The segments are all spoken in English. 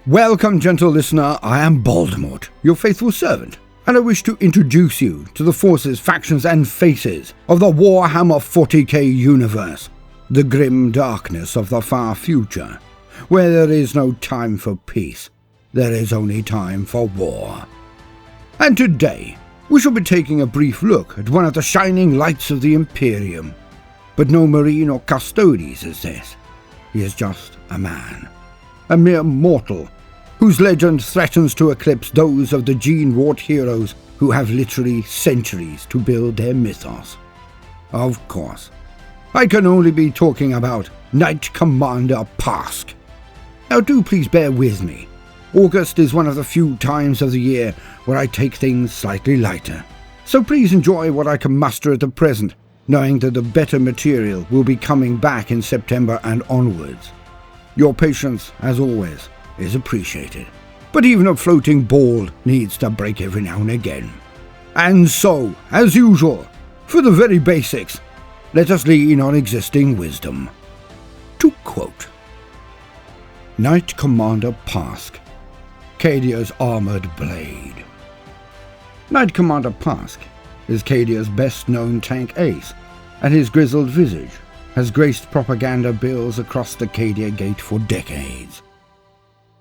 Welcome, gentle listener, I am Voldemort, your faithful servant, and I wish to introduce you to the forces, factions, and faces of the Warhammer 40k universe, the grim darkness of the far future, where there is no time for peace, there is only time for war. And today, we shall be taking a brief look at one of the shining lights of the Imperium, but no Marine or Custodes is this. He is just a man, a mere mortal, whose legend threatens to eclipse those of the gene-wrought heroes who have literally centuries to build their mythos. Of course, I can only be talking about Knight Commander Pask. Now do please bear with me. August is one of the few times of the year where I take things slightly lighter, so please enjoy what I can muster at the present, knowing that the better material will be coming back in September and onwards. Your patience, as always, is appreciated, but even a floating ball needs to break every now and again. And so, as usual, for the very basics, let us lean on existing wisdom. To quote, Knight Commander Pask, Cadia's armoured blade. Knight Commander Pask is Cadia's best-known tank ace, and his grizzled visage has graced propaganda bills across the Cadia Gate for decades.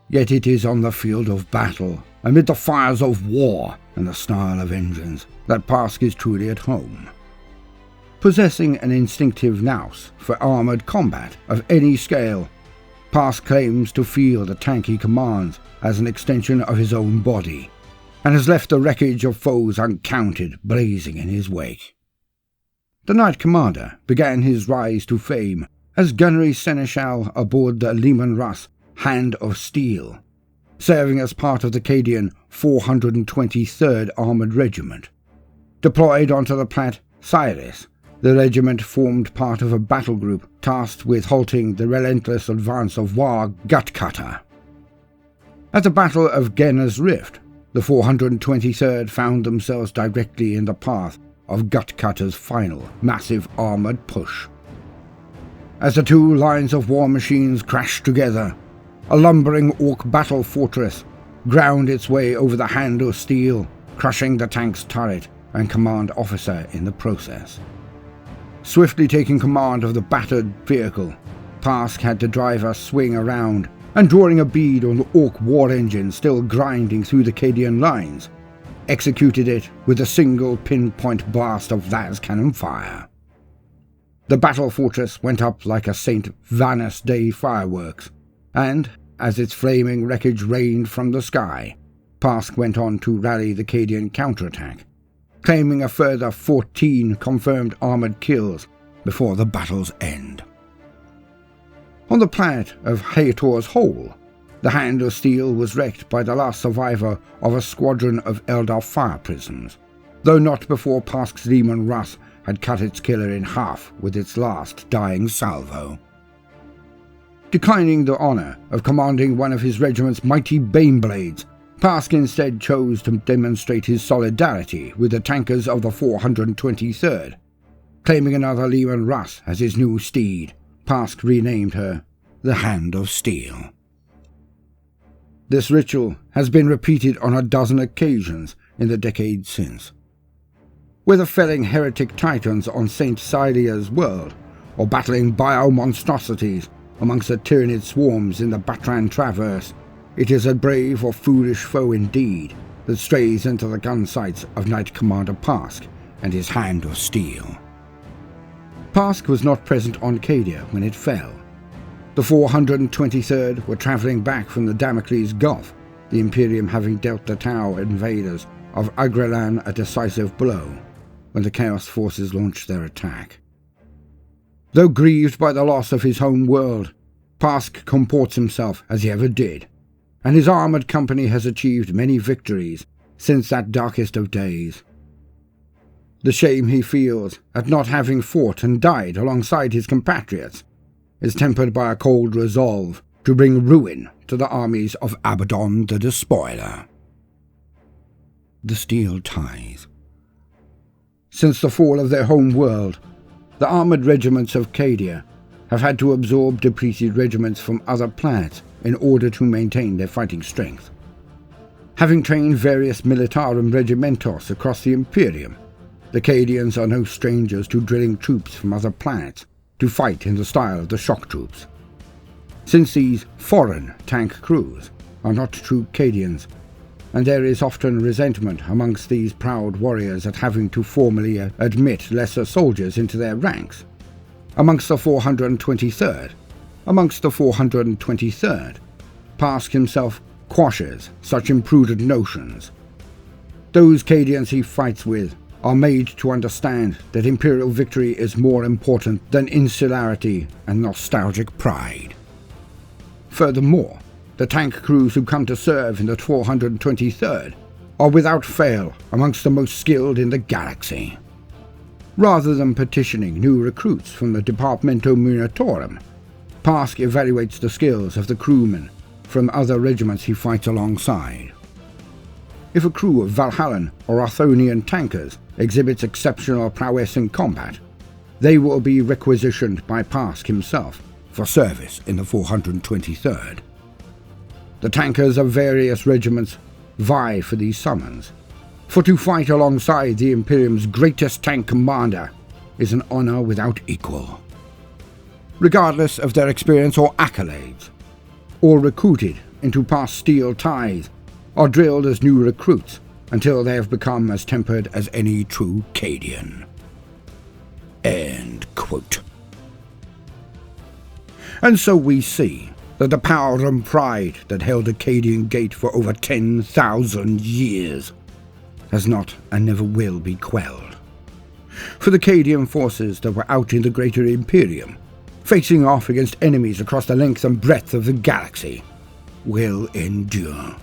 Yet it is on the field of battle, amid the fires of war and the snarl of engines, that Pask is truly at home. Possessing an instinctive nous for armoured combat of any scale, Pask claims to feel the tank he commands as an extension of his own body, and has left the wreckage of foes uncounted blazing in his wake. The Knight Commander began his rise to fame as gunnery seneschal aboard the Leman Russ Hand of Steel, serving as part of the Cadian 423rd Armoured Regiment. Deployed onto the planet Cyrus, the regiment formed part of a battle group tasked with halting the relentless advance of War Gutcutter. At the Battle of Genna's Rift, the 423rd found themselves directly in the path of Gutcutter's final, massive armoured push. As the two lines of war machines crashed together, a lumbering orc battle fortress ground its way over the Hand of Steel, crushing the tank's turret and command officer in the process. Swiftly taking command of the battered vehicle, Pask had the driver swing around and, drawing a bead on the orc war engine still grinding through the Cadian lines, executed it with a single pinpoint blast of las cannon fire. The battle fortress went up like a St. Vanus Day fireworks, and, as its flaming wreckage rained from the sky, Pask went on to rally the Cadian counterattack, claiming a further 14 confirmed armoured kills before the battle's end. On the planet of Haetor's Hole, the Hand of Steel was wrecked by the last survivor of a squadron of Eldar fire prisms, though not before Pask's Leman Russ had cut its killer in half with its last dying salvo. Declining the honour of commanding one of his regiment's mighty Baneblades, Pask instead chose to demonstrate his solidarity with the tankers of the 423rd. Claiming another Leman Russ as his new steed, Pask renamed her the Hand of Steel. This ritual has been repeated on a dozen occasions in the decades since. Whether felling heretic titans on St. Cylia's world, or battling bio-monstrosities amongst the Tyranid swarms in the Batran Traverse, it is a brave or foolish foe indeed that strays into the gun sights of Knight Commander Pask and his Hand of Steel. Pask was not present on Cadia when it fell. The 423rd were travelling back from the Damocles Gulf, the Imperium having dealt the Tau invaders of Agralan a decisive blow when the Chaos forces launched their attack. Though grieved by the loss of his home world, Pask comports himself as he ever did, and his armoured company has achieved many victories since that darkest of days. The shame he feels at not having fought and died alongside his compatriots is tempered by a cold resolve to bring ruin to the armies of Abaddon the Despoiler. The Steel Tithe. Since the fall of their home world, the armoured regiments of Cadia have had to absorb depleted regiments from other planets in order to maintain their fighting strength. Having trained various Militarum regimentos across the Imperium, the Cadians are no strangers to drilling troops from other planets to fight in the style of the shock troops. Since these foreign tank crews are not true Cadians, and there is often resentment amongst these proud warriors at having to formally admit lesser soldiers into their ranks. Amongst the 423rd, Pask himself quashes such imprudent notions. Those Cadians he fights with are made to understand that Imperial victory is more important than insularity and nostalgic pride. Furthermore, the tank crews who come to serve in the 423rd are without fail amongst the most skilled in the galaxy. Rather than petitioning new recruits from the Departamento Militarum, Pask evaluates the skills of the crewmen from other regiments he fights alongside. If a crew of Valhallan or Arthonian tankers exhibits exceptional prowess in combat, they will be requisitioned by Pask himself for service in the 423rd. The tankers of various regiments vie for these summons, for to fight alongside the Imperium's greatest tank commander is an honor without equal. Regardless of their experience or accolades, all recruited into Pask's Steel Tithe are drilled as new recruits until they have become as tempered as any true Cadian. End quote. And so we see that the power and pride that held Acadian Gate for over 10,000 years has not and never will be quelled. For the Cadian forces that were out in the greater Imperium, facing off against enemies across the length and breadth of the galaxy, will endure.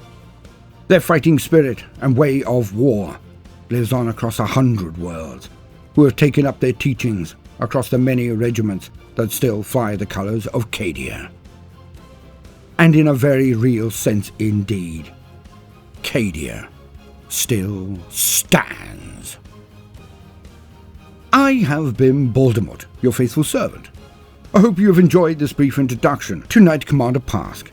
Their fighting spirit and way of war lives on across 100 worlds, who have taken up their teachings across the many regiments that still fly the colours of Cadia. And in a very real sense indeed, Cadia still stands. I have been Voldemort, your faithful servant. I hope you have enjoyed this brief introduction to Knight Commander Pask.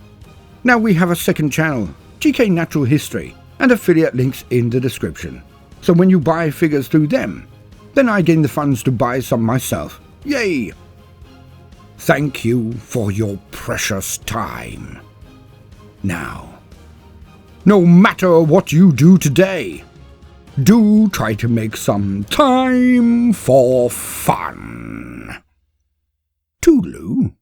Now we have a second channel, GK Natural History, and affiliate links in the description. So when you buy figures through them, then I gain the funds to buy some myself. Yay! Thank you for your precious time. Now, no matter what you do today, do try to make some time for fun. Toodaloo.